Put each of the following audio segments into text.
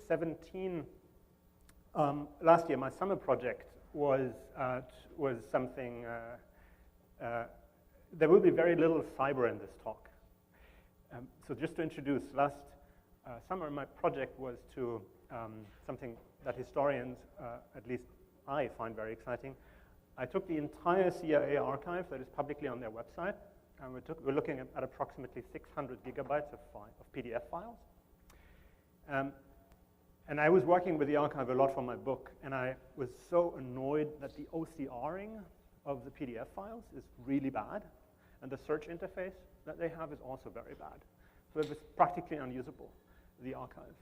2017, last year, my summer project was something, there will be very little cyber in this talk. So just to introduce, last summer my project was to something that historians, at least I find very exciting. I took the entire CIA archive that is publicly on their website, and we're looking at approximately 600 gigabytes of PDF files. And I was working with the archive a lot for my book, and I was so annoyed that the OCRing of the PDF files is really bad, and the search interface that they have is also very bad. So it was practically unusable, the archive.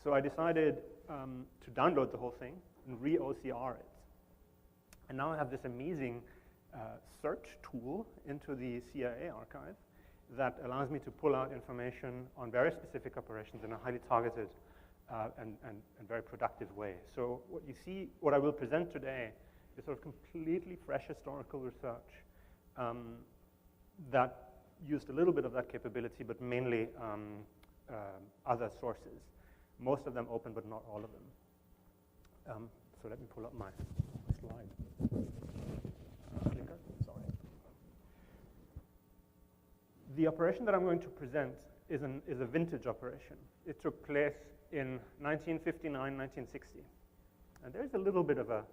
So I decided to download the whole thing and re-OCR it. And now I have this amazing search tool into the CIA archive that allows me to pull out information on very specific operations in a highly targeted and very productive way. So what you see, what I will present today is sort of completely fresh historical research that used a little bit of that capability, but mainly other sources. Most of them open, but not all of them. So let me pull up my slide. Clicker, sorry. The operation that I'm going to present is a vintage operation. It took place in 1959, 1960. And there's a little bit of a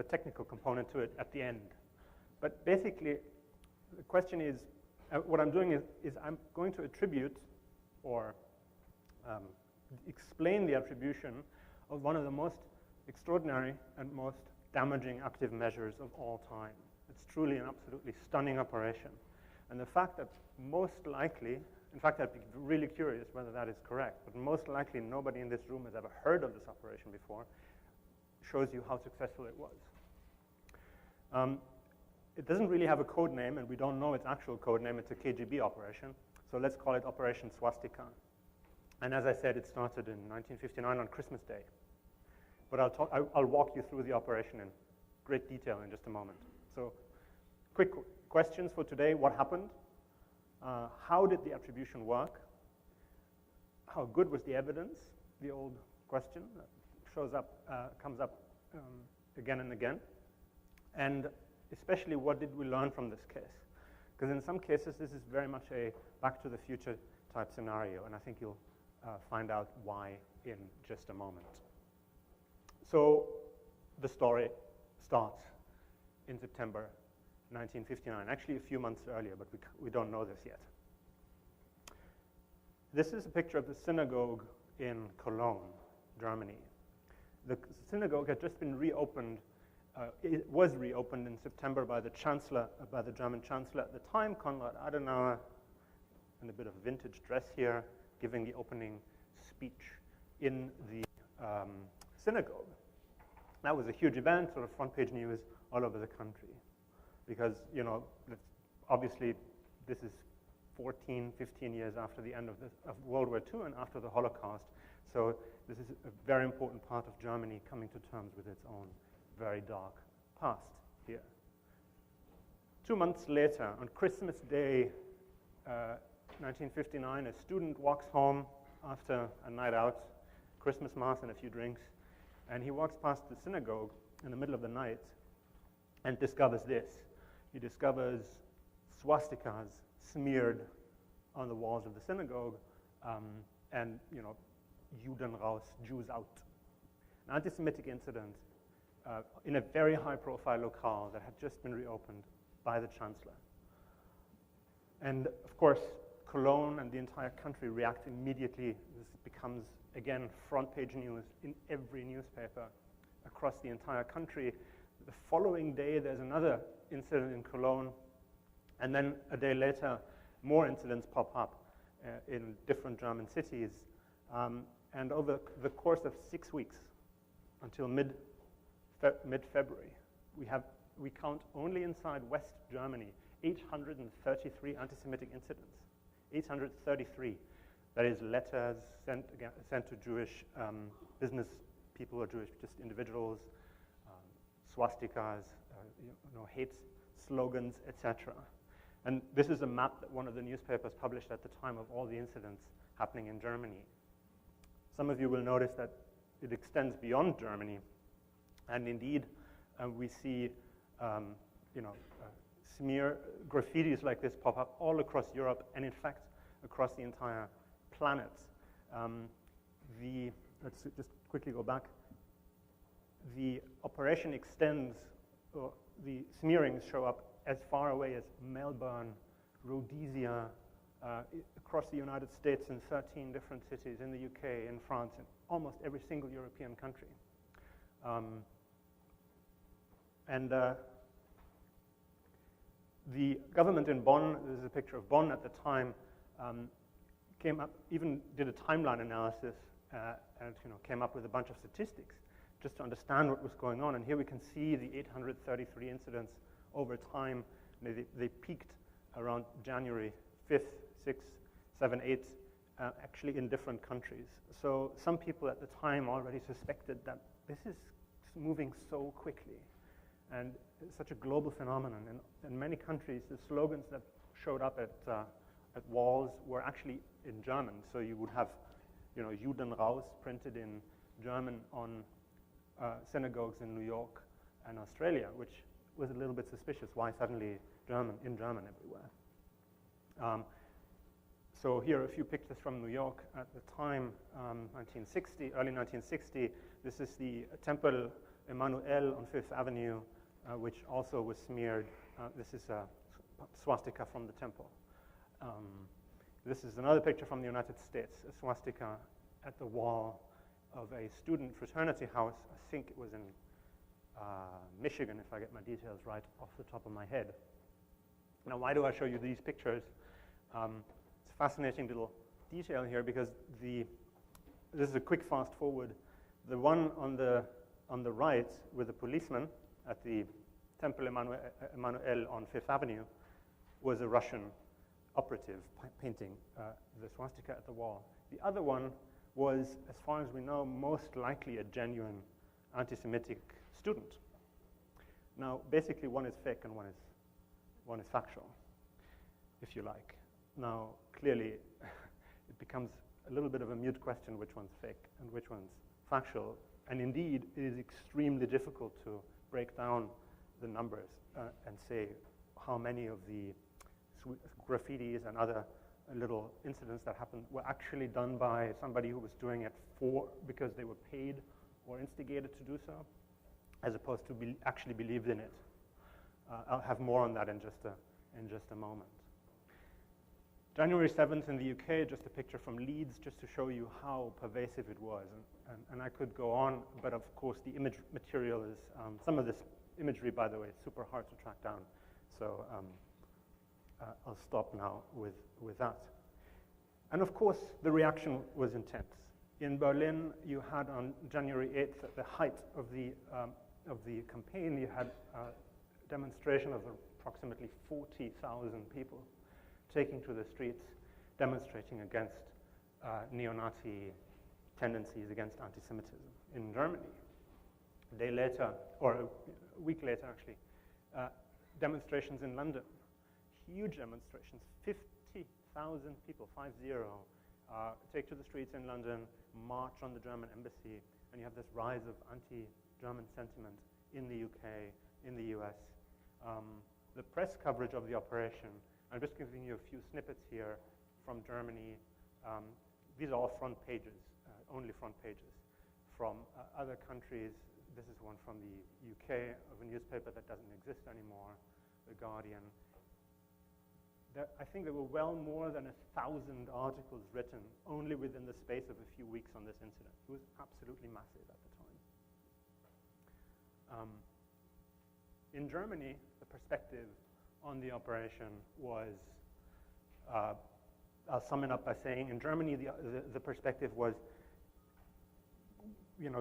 technical component to it at the end. But basically, the question is, what I'm doing is I'm going to attribute or explain the attribution of one of the most extraordinary and most damaging active measures of all time. It's truly an absolutely stunning operation. And the fact that most likely, in fact, I'd be really curious whether that is correct, but most likely nobody in this room has ever heard of this operation before, shows you how successful it was. It doesn't really have a code name, and we don't know its actual code name. It's a KGB operation, so let's call it Operation Swastika. And as I said, it started in 1959 on Christmas Day. But I'll walk you through the operation in great detail in just a moment. So quick questions for today. What happened? How did the attribution work? How good was the evidence? The old question that comes up again and again. And especially, what did we learn from this case? Because in some cases, this is very much a back to the future type scenario, and I think you'll find out why in just a moment. So the story starts in September 1959, actually a few months earlier, but we don't know this yet. This is a picture of the synagogue in Cologne, Germany. The synagogue had just been reopened. It was reopened in September by the chancellor, by the German chancellor at the time, Konrad Adenauer, in a bit of vintage dress here, giving the opening speech in the synagogue. That was a huge event, sort of front-page news all over the country, because obviously this is 14, 15 years after the end of World War II and after the Holocaust. So this is a very important part of Germany coming to terms with its own very dark past here. 2 months later, on Christmas Day, 1959, a student walks home after a night out, Christmas mass and a few drinks, and he walks past the synagogue in the middle of the night and discovers this. He discovers swastikas smeared on the walls of the synagogue, and Juden raus, Jews out. An anti-Semitic incident in a very high-profile locale that had just been reopened by the chancellor. And of course, Cologne and the entire country react immediately. This becomes, again, front-page news in every newspaper across the entire country. The following day, there's another incident in Cologne, and then a day later, more incidents pop up in different German cities. And over the course of 6 weeks, until mid-February, we count only inside West Germany 833 anti-Semitic incidents. 833. That is letters sent to Jewish business people or Jewish just individuals, swastikas, hate slogans, etc. And this is a map that one of the newspapers published at the time of all the incidents happening in Germany. Some of you will notice that it extends beyond Germany, and indeed, we see smear graffitis like this pop up all across Europe, and in fact, across the entire planet. Let's just quickly go back. The operation extends, or the smearings show up as far away as Melbourne, Rhodesia, across the United States in 13 different cities, in the UK, in France, in almost every single European country. The government in Bonn, this is a picture of Bonn at the time, came up, even did a timeline analysis and came up with a bunch of statistics just to understand what was going on. And here we can see the 833 incidents over time. They peaked around January 5th, 6th, 7th, 8th, actually in different countries. So some people at the time already suspected that this is moving so quickly. And it's such a global phenomenon. In many countries, the slogans that showed up at walls were actually in German. So you would have, Juden raus printed in German on synagogues in New York and Australia, which was a little bit suspicious. Why suddenly in German everywhere? So here are a few pictures from New York at the time, early 1960. This is the Temple Emmanuel on Fifth Avenue, which also was smeared. This is a swastika from the temple. This is another picture from the United States, a swastika at the wall of a student fraternity house. I think it was in Michigan, if I get my details right off the top of my head. Now, why do I show you these pictures? It's a fascinating little detail here because this is a quick fast forward. The one on the right with the policeman at the Temple Emmanuel on Fifth Avenue was a Russian operative painting the swastika at the wall. The other one was, as far as we know, most likely a genuine anti-Semitic student. Now, basically, one is fake and one is factual, if you like. Now, clearly, it becomes a little bit of a mute question which one's fake and which one's factual. And indeed, it is extremely difficult to break down the numbers and say how many of the graffitis and other little incidents that happened were actually done by somebody who was doing it because they were paid or instigated to do so, as opposed to actually believed in it. I'll have more on that in just a moment. January 7th in the UK, just a picture from Leeds, just to show you how pervasive it was. And I could go on, but of course the image material is, some of this imagery, by the way, is super hard to track down. So I'll stop now with that. And of course, the reaction was intense. In Berlin, you had on January 8th, at the height of the campaign, you had a demonstration of approximately 40,000 people taking to the streets, demonstrating against neo-Nazi tendencies, against anti-Semitism in Germany. A day later, or a week later actually, demonstrations in London, huge demonstrations, 50,000 people, 50, take to the streets in London, march on the German embassy, and you have this rise of anti-German sentiment in the UK, in the US. The press coverage of the operation, I'm just giving you a few snippets here from Germany. These are all front pages, only front pages. From other countries, this is one from the UK of a newspaper that doesn't exist anymore, The Guardian. I think there were well more than 1,000 articles written only within the space of a few weeks on this incident. It was absolutely massive at the time. In Germany, the perspective on the operation was, I'll sum it up by saying, in Germany, the perspective was,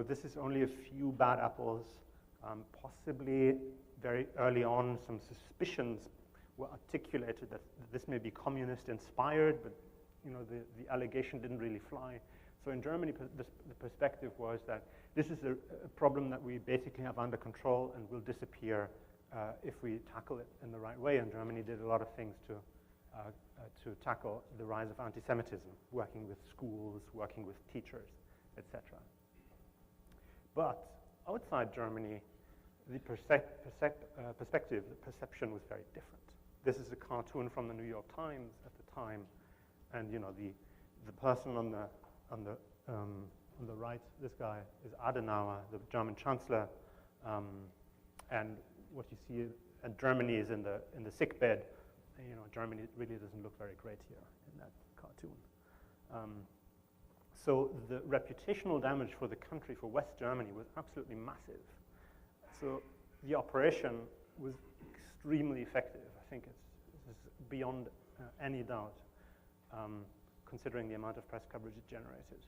this is only a few bad apples. Possibly very early on, some suspicions were articulated that this may be communist inspired, but the allegation didn't really fly. So in Germany, the perspective was that this is a problem that we basically have under control and will disappear if we tackle it in the right way. And Germany did a lot of things to tackle the rise of anti-Semitism, working with schools, working with teachers, etc. But outside Germany, the perspective, the perception was very different. This is a cartoon from the New York Times at the time, and you know the person on the right, this guy is Adenauer, the German chancellor, and what you see, and Germany is in the sick bed. You know, Germany really doesn't look very great here in that cartoon. So the reputational damage for the country, for West Germany, was absolutely massive. So the operation was extremely effective. I think it's beyond any doubt, considering the amount of press coverage it generated.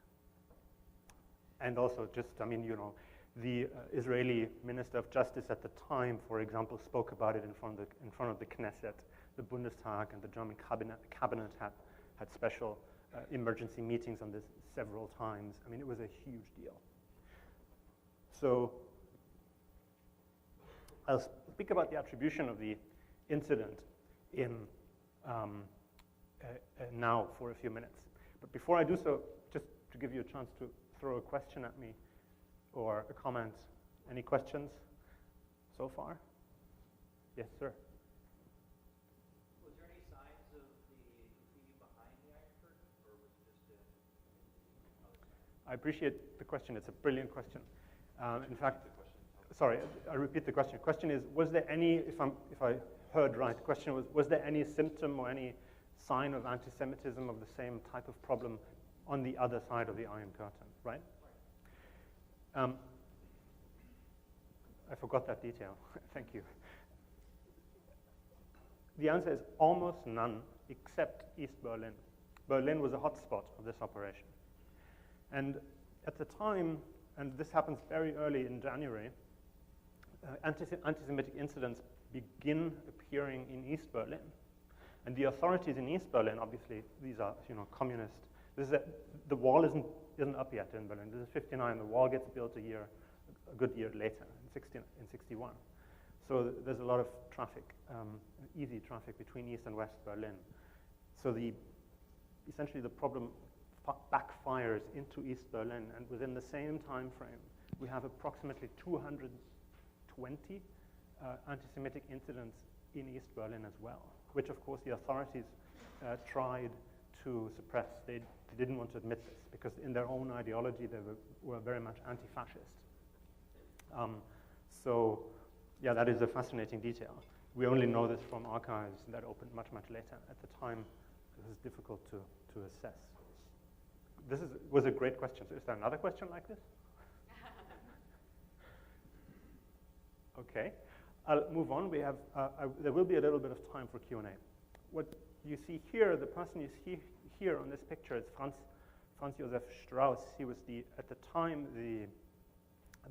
And also just, I mean, you know, the Israeli Minister of Justice at the time, for example, spoke about it in front of the Knesset. The Bundestag and the German cabinet had special emergency meetings on this several times. I mean, it was a huge deal. So I'll speak about the attribution of the incident in now for a few minutes. But before I do so, just to give you a chance to throw a question at me or a comment. Any questions so far? Yes, sir. Was there any signs of the graffiti behind the Iron Curtain, or was it just another sign? I appreciate the question. It's a brilliant question. In fact, sorry, I repeat the question. The question is, was there any, if I heard right, the question was there any symptom or any sign of anti-Semitism of the same type of problem on the other side of the Iron Curtain, right? I forgot that detail. Thank you. The answer is almost none, except East Berlin. Berlin was a hotspot of this operation. And at the time, and this happens very early in January, anti-Semitic incidents begin appearing in East Berlin. And the authorities in East Berlin, obviously, these are, you know, communist. The wall isn't up yet in Berlin. This is 59. The wall gets built a good year later, in 61. So there's a lot of traffic, easy traffic between East and West Berlin. So essentially the problem backfires into East Berlin, and within the same time frame, we have approximately 220 anti-Semitic incidents in East Berlin as well, which of course the authorities tried to suppress. They didn't want to admit this because in their own ideology they were very much anti-fascist. So yeah, that is a fascinating detail. We only know this from archives that opened much, much later. At the time, this is difficult to assess. This was a great question. So is there another question like this? Okay, I'll move on. We have, there will be a little bit of time for Q&A. What you see here, the person you see here on this picture is Franz Josef Strauss. He was at the time the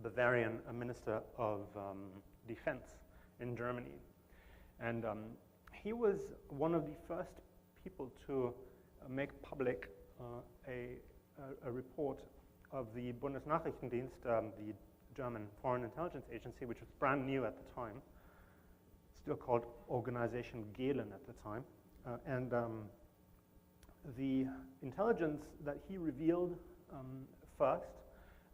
Bavarian Minister of Defense in Germany. And he was one of the first people to make public a report of the Bundesnachrichtendienst, the German Foreign Intelligence Agency, which was brand new at the time, still called Organisation Gehlen at the time. And the intelligence that he revealed first,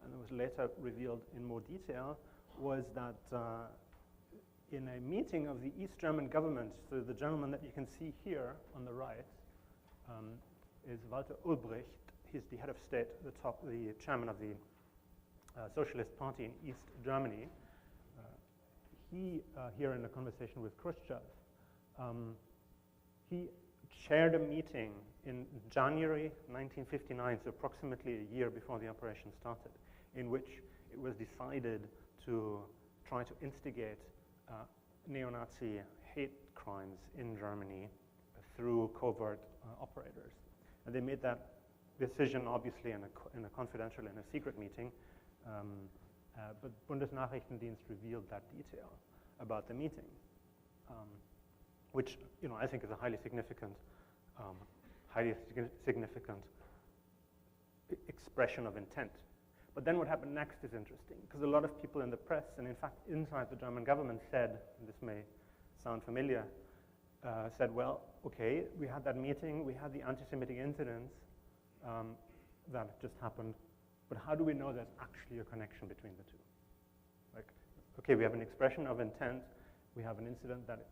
and it was later revealed in more detail, was that in a meeting of the East German government, so the gentleman that you can see here on the right is Walter Ulbricht. He's the head of state, the chairman of the Socialist Party in East Germany. He, here in a conversation with Khrushchev, he chaired a meeting in January 1959, so approximately a year before the operation started, in which it was decided to try to instigate neo-Nazi hate crimes in Germany through covert operators. And they made that decision, obviously, in a confidential and a secret meeting, but Bundesnachrichtendienst revealed that detail about the meeting, which, you know, I think is a highly significant expression of intent. But then what happened next is interesting, because a lot of people in the press, and in fact inside the German government said, and this may sound familiar, said, well, okay, we had that meeting, we had the anti-Semitic incidents that just happened, but how do we know there's actually a connection between the two? Like, okay, we have an expression of intent, we have an incident that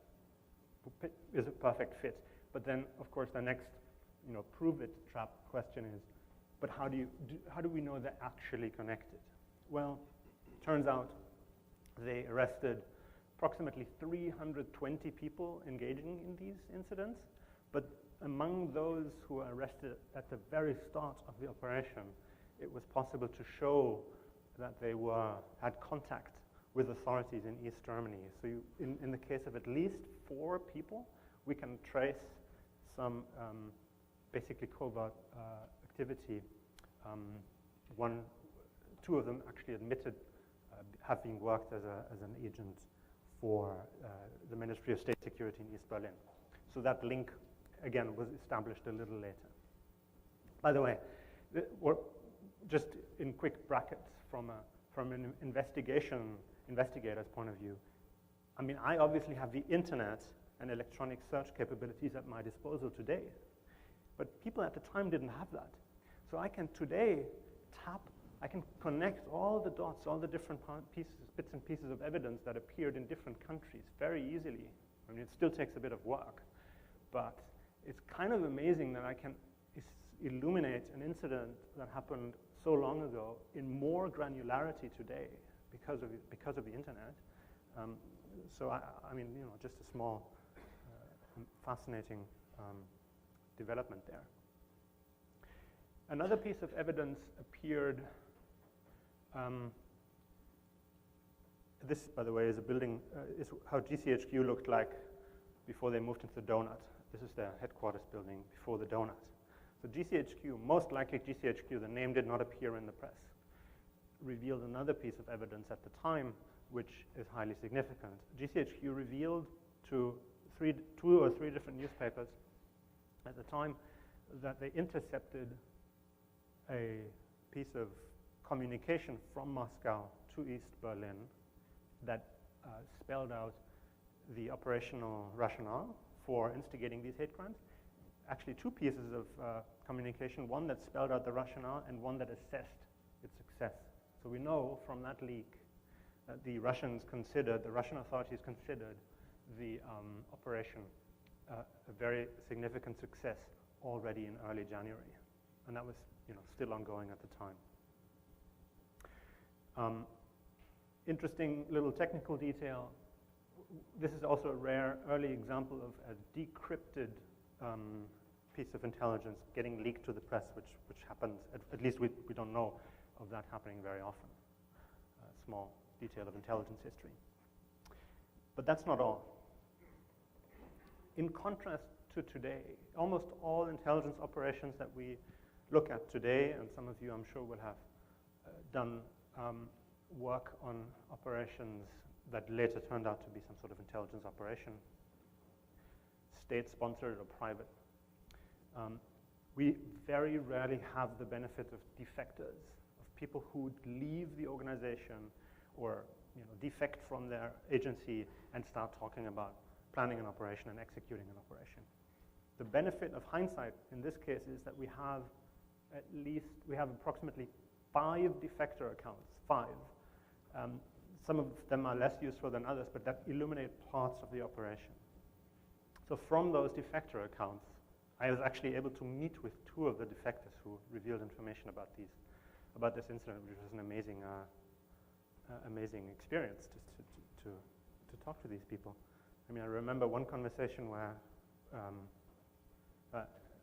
is a perfect fit, but then, of course, the next, prove it trap question is, but how do we know they're actually connected? Well, turns out they arrested approximately 320 people engaging in these incidents, but among those who were arrested at the very start of the operation, it was possible to show that they had contact with authorities in East Germany. So in the case of at least 4 people, we can trace some basically covert activity. 2 of them actually admitted having worked as an agent for the Ministry of State Security in East Berlin. So that link, again, was established a little later. By the way, just in quick brackets, from an investigator's point of view, I mean, I obviously have the internet and electronic search capabilities at my disposal today, but people at the time didn't have that. So I can today I can connect all the dots, all the different bits and pieces of evidence that appeared in different countries very easily. I mean, it still takes a bit of work, but it's kind of amazing that I can illuminate an incident that happened so long ago in more granularity today because of the internet. So I mean, just a small, fascinating development there. Another piece of evidence appeared. This, by the way, is a building. Is how GCHQ looked like before they moved into the donut. This is their headquarters building before the donut. So GCHQ, most likely GCHQ, the name did not appear in the press, revealed another piece of evidence at the time, which is highly significant. GCHQ revealed to 2 or 3 different newspapers at the time that they intercepted a piece of communication from Moscow to East Berlin that spelled out the operational rationale for instigating these hate crimes. Actually, 2 pieces of communication, one that spelled out the rationale and one that assessed its success. So we know from that leak that the Russian authorities considered the operation a very significant success already in early January. And that was still ongoing at the time. Interesting little technical detail. This is also a rare early example of a decrypted piece of intelligence getting leaked to the press, which happens, at least we don't know of that happening very often. A small detail of intelligence history. But that's not all. In contrast to today, almost all intelligence operations that we look at today, and some of you I'm sure will have done work on operations that later turned out to be some sort of intelligence operation, state-sponsored or private. We very rarely have the benefit of defectors, of people who leave the organization or defect from their agency and start talking about planning an operation and executing an operation. The benefit of hindsight in this case is that we have approximately 5 defector accounts, 5. Some of them are less useful than others, but that illuminate parts of the operation. So from those defector accounts, I was actually able to meet with 2 of the defectors who revealed information about this incident, which was an amazing experience to talk to these people. I mean, I remember one conversation where,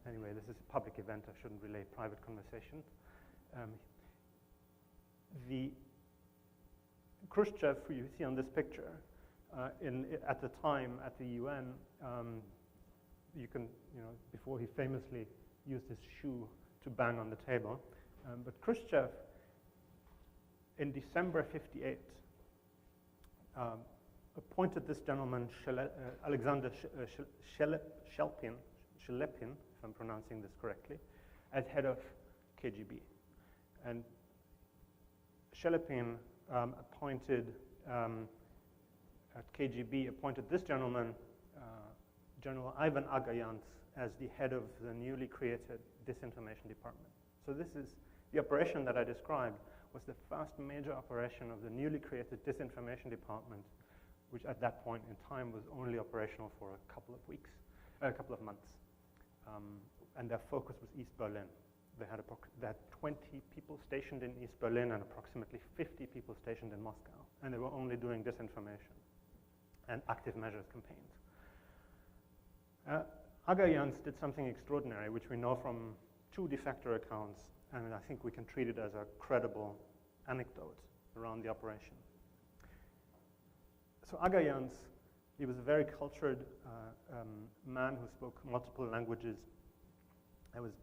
anyway, this is a public event, I shouldn't relay private conversations. The Khrushchev, who you see on this picture, at the time at the UN, before he famously used his shoe to bang on the table, but Khrushchev, in December '58, appointed this gentleman, Alexander Shelepin, if I'm pronouncing this correctly, as head of KGB. And Shelepin appointed this gentleman, General Ivan Agayants, as the head of the newly created disinformation department. So this is The operation that I described was the first major operation of the newly created disinformation department, which at that point in time was only operational for a couple of weeks, a couple of months. And their focus was East Berlin. They had 20 people stationed in East Berlin and approximately 50 people stationed in Moscow. And they were only doing disinformation and active measures campaigns. Agayans did something extraordinary, which we know from 2 defector accounts, and I think we can treat it as a credible anecdote around the operation. So Agayans, he was a very cultured man who spoke multiple languages. He was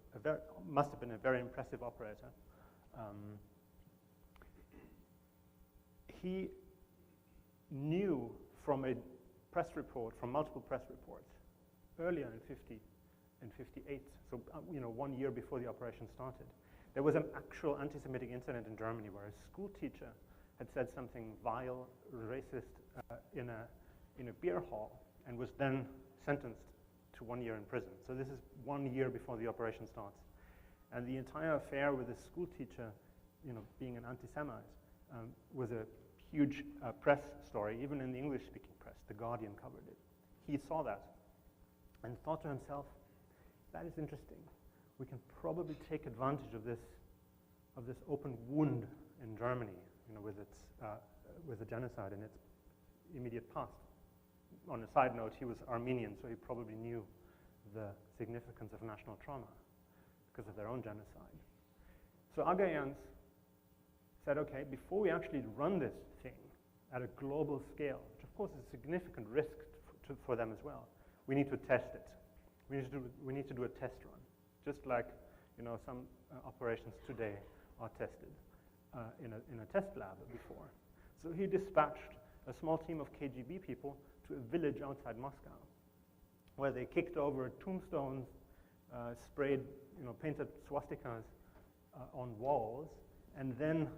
must have been a very impressive operator. He knew from a press report, from multiple press reports, earlier in 58, so 1 year before the operation started, there was an actual anti-Semitic incident in Germany where a school teacher had said something vile, racist in a beer hall and was then sentenced to 1 year in prison. So this is 1 year before the operation starts. And the entire affair with the school teacher, being an anti-Semite, was a huge press story, even in the English-speaking press. The Guardian covered it. He saw that and thought to himself, that is interesting. We can probably take advantage of this open wound in Germany, with the genocide in its immediate past. On a side note, he was Armenian, so he probably knew the significance of national trauma because of their own genocide. So Agayans said, okay, before we actually run this thing at a global scale, which of course is a significant risk for them as well, we need to test it. We need to do a test run, just like some operations today are tested in a test lab before. So he dispatched a small team of KGB people to a village outside Moscow, where they kicked over tombstones, sprayed, painted swastikas on walls, and then,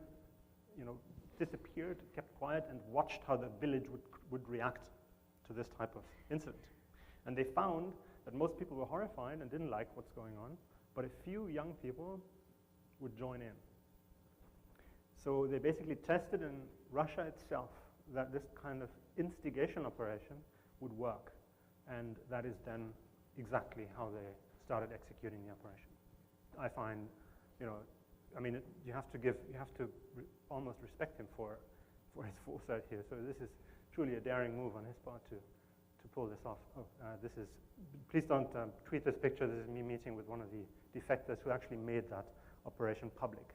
disappeared, kept quiet, and watched how the village would react to this type of incident. And they found that most people were horrified and didn't like what's going on, but a few young people would join in. So they basically tested in Russia itself that this kind of instigation operation would work, and that is then exactly how they started executing the operation. I find, you have to almost respect him for his foresight here. So this is truly a daring move on his part to pull this off. Please don't tweet this picture. This is me meeting with one of the defectors who actually made that operation public.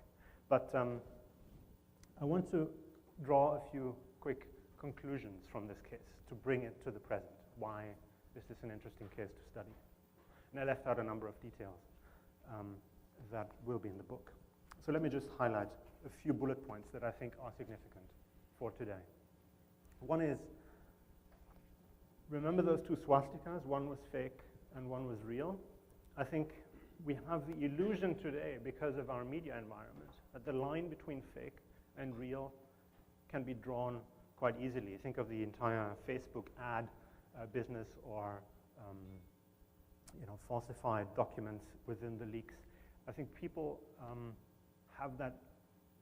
But I want to draw a few quick conclusions from this case to bring it to the present. Why is this an interesting case to study? And I left out a number of details that will be in the book. So let me just highlight a few bullet points that I think are significant for today. One is, remember those 2 swastikas? One was fake and one was real. I think we have the illusion today, because of our media environment, that the line between fake and real can be drawn quite easily. Think of the entire Facebook ad business, or falsified documents within the leaks. I think people have that,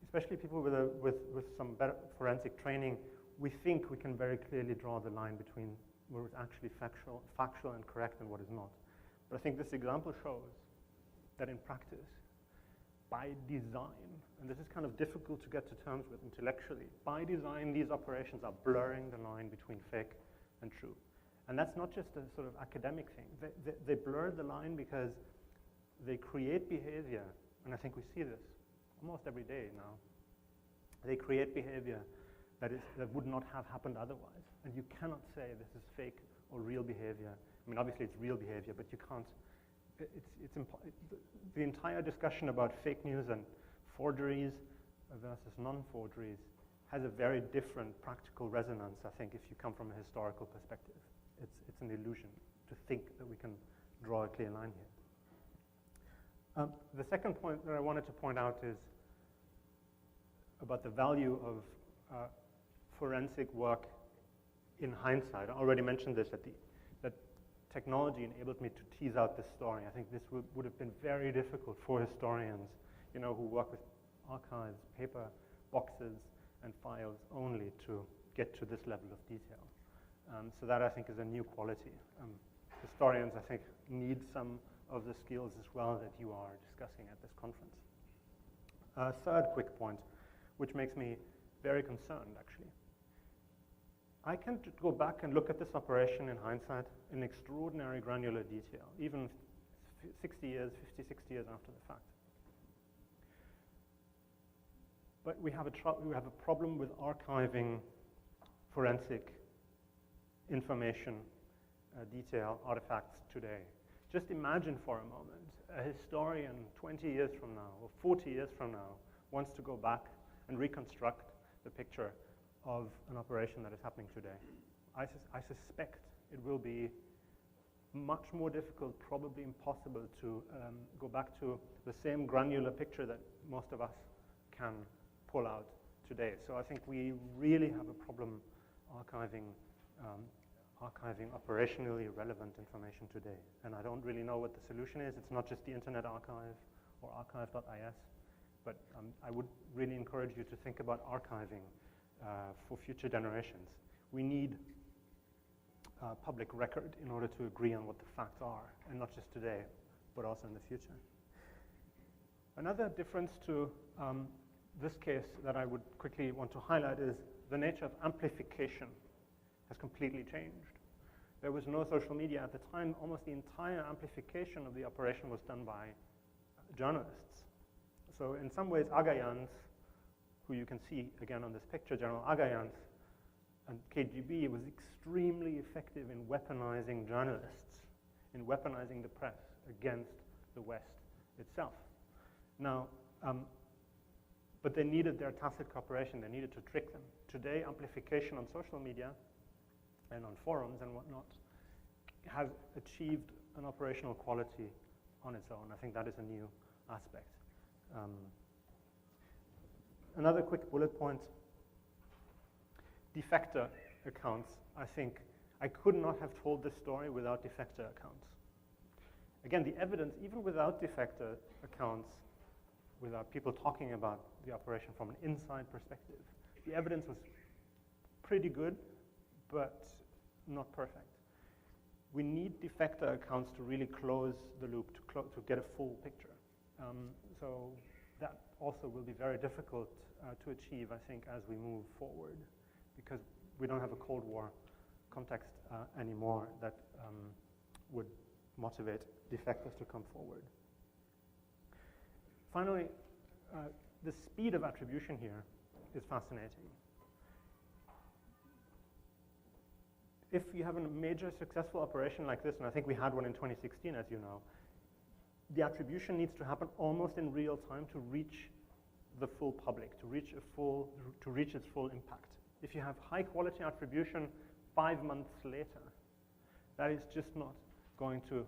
especially people with some better forensic training. We think we can very clearly draw the line between what is actually factual and correct and what is not. But I think this example shows that in practice, by design, and this is kind of difficult to get to terms with intellectually, by design these operations are blurring the line between fake and true. And that's not just a sort of academic thing. They blur the line because they create behavior, and I think we see this almost every day now. They create behavior that would not have happened otherwise. And you cannot say this is fake or real behavior. I mean, obviously it's real behavior, but you can't. The entire discussion about fake news and forgeries versus non-forgeries has a very different practical resonance, I think, if you come from a historical perspective. It's an illusion to think that we can draw a clear line here. The second point that I wanted to point out is about the value of forensic work in hindsight. I already mentioned this that technology enabled me to tease out this story. I think this would have been very difficult for historians who work with archives, paper, boxes, and files only to get to this level of detail. So that, I think, is a new quality. Historians, I think, need some of the skills as well that you are discussing at this conference. Third quick point, which makes me very concerned, actually. I can go back and look at this operation in hindsight in extraordinary granular detail, even 50, 60 years after the fact. But we have a problem with archiving forensic information, detail, artifacts today. Just imagine for a moment, a historian 20 years from now, or 40 years from now, wants to go back and reconstruct the picture of an operation that is happening today. I suspect it will be much more difficult, probably impossible, to go back to the same granular picture that most of us can pull out today. So I think we really have a problem archiving operationally relevant information today. And I don't really know what the solution is. It's not just the Internet Archive or archive.is, but I would really encourage you to think about archiving for future generations. We need public record in order to agree on what the facts are, and not just today, but also in the future. Another difference to this case that I would quickly want to highlight is the nature of amplification has completely changed. There was no social media at the time. Almost the entire amplification of the operation was done by journalists. So in some ways, Agayans, who you can see again on this picture, General Agayans, and KGB was extremely effective in weaponizing journalists, in weaponizing the press against the West itself. Now, but they needed their tacit cooperation. They needed to trick them. Today, amplification on social media and on forums and whatnot has achieved an operational quality on its own. I think that is a new aspect. Another quick bullet point, defector accounts. I think I could not have told this story without defector accounts. Again, the evidence, even without defector accounts, without people talking about the operation from an inside perspective, the evidence was pretty good, but not perfect. We need defector accounts to really close the loop, to get a full picture. So that also will be very difficult to achieve, I think, as we move forward, because we don't have a Cold War context anymore that would motivate defectors to come forward. Finally, the speed of attribution here is fascinating. If you have a major successful operation like this, and I think we had one in 2016, as you know, the attribution needs to happen almost in real time to reach the full public, to reach its full impact. If you have high quality attribution 5 months later, that is just not going to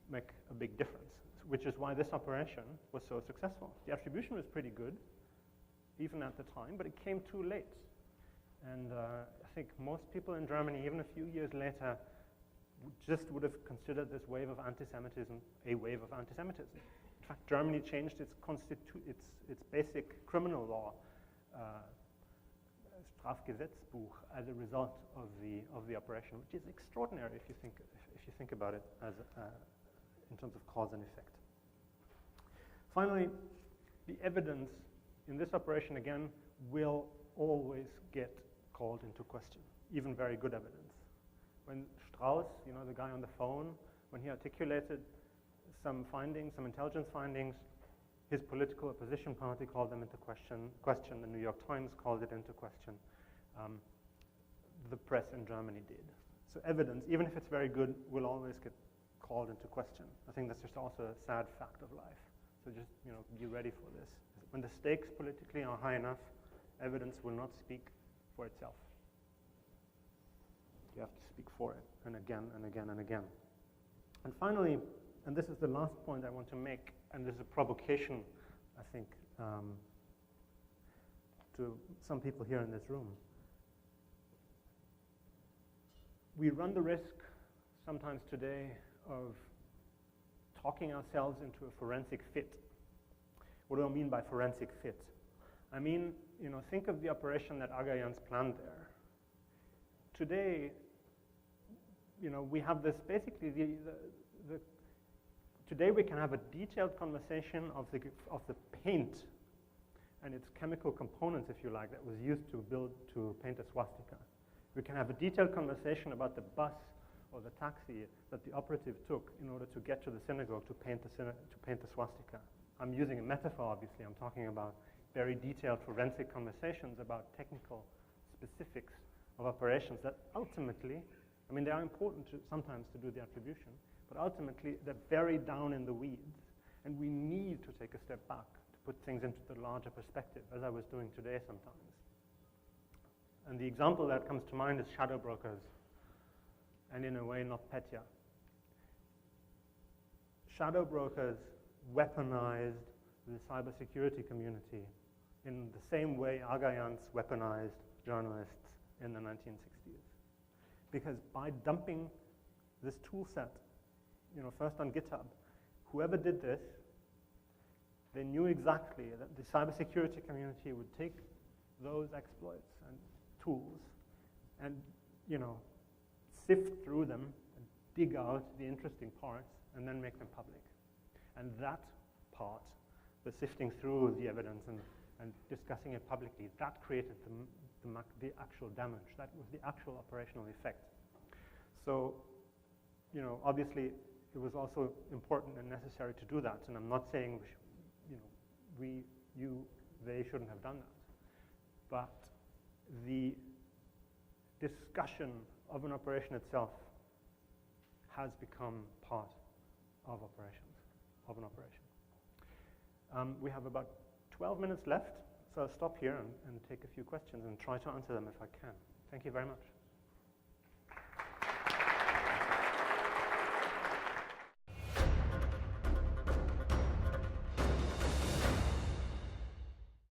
make a big difference, which is why this operation was so successful. The attribution was pretty good, even at the time, but it came too late. And I think most people in Germany, even a few years later, just would have considered this wave of anti-Semitism a wave of anti-Semitism. In fact, Germany changed its basic criminal law, Strafgesetzbuch, as a result of the operation, which is extraordinary if you think about it as in terms of cause and effect. Finally, the evidence in this operation again will always get called into question, even very good evidence. When Strauss, the guy on the phone, when he articulated some findings, some intelligence findings, his political opposition party called them into question. The New York Times called it into question. The press in Germany did. So evidence, even if it's very good, will always get called into question. I think that's just also a sad fact of life. So just be ready for this. When the stakes politically are high enough, evidence will not speak for itself. You have to speak for it, and again, and again, and again. And finally, and this is the last point I want to make, and this is a provocation, I think, to some people here in this room. We run the risk sometimes today of talking ourselves into a forensic fit, What do I mean by forensic fit? I mean, think of the operation that Agayans planned there. Today, we have this basically today we can have a detailed conversation of the paint and its chemical components, if you like, that was used to paint a swastika. We can have a detailed conversation about the bus or the taxi that the operative took in order to get to the synagogue to paint the swastika. I'm using a metaphor, obviously. I'm talking about very detailed forensic conversations about technical specifics of operations that ultimately, they are important sometimes to do the attribution, but ultimately they're very down in the weeds, and we need to take a step back to put things into the larger perspective, as I was doing today sometimes. And the example that comes to mind is shadow brokers, and in a way, NotPetya. Shadow brokers weaponized the cybersecurity community in the same way Agayans weaponized journalists in the 1960s. Because by dumping this tool set, first on GitHub, whoever did this, they knew exactly that the cybersecurity community would take those exploits and tools and, sift through them and dig out the interesting parts and then make them public. And that part, the sifting through the evidence and discussing it publicly, that created the actual damage. That was the actual operational effect. So, obviously, it was also important and necessary to do that. And I'm not saying they shouldn't have done that. But the discussion of an operation itself has become part of an operation. We have about 12 minutes left, so I'll stop here and take a few questions and try to answer them if I can. Thank you very much.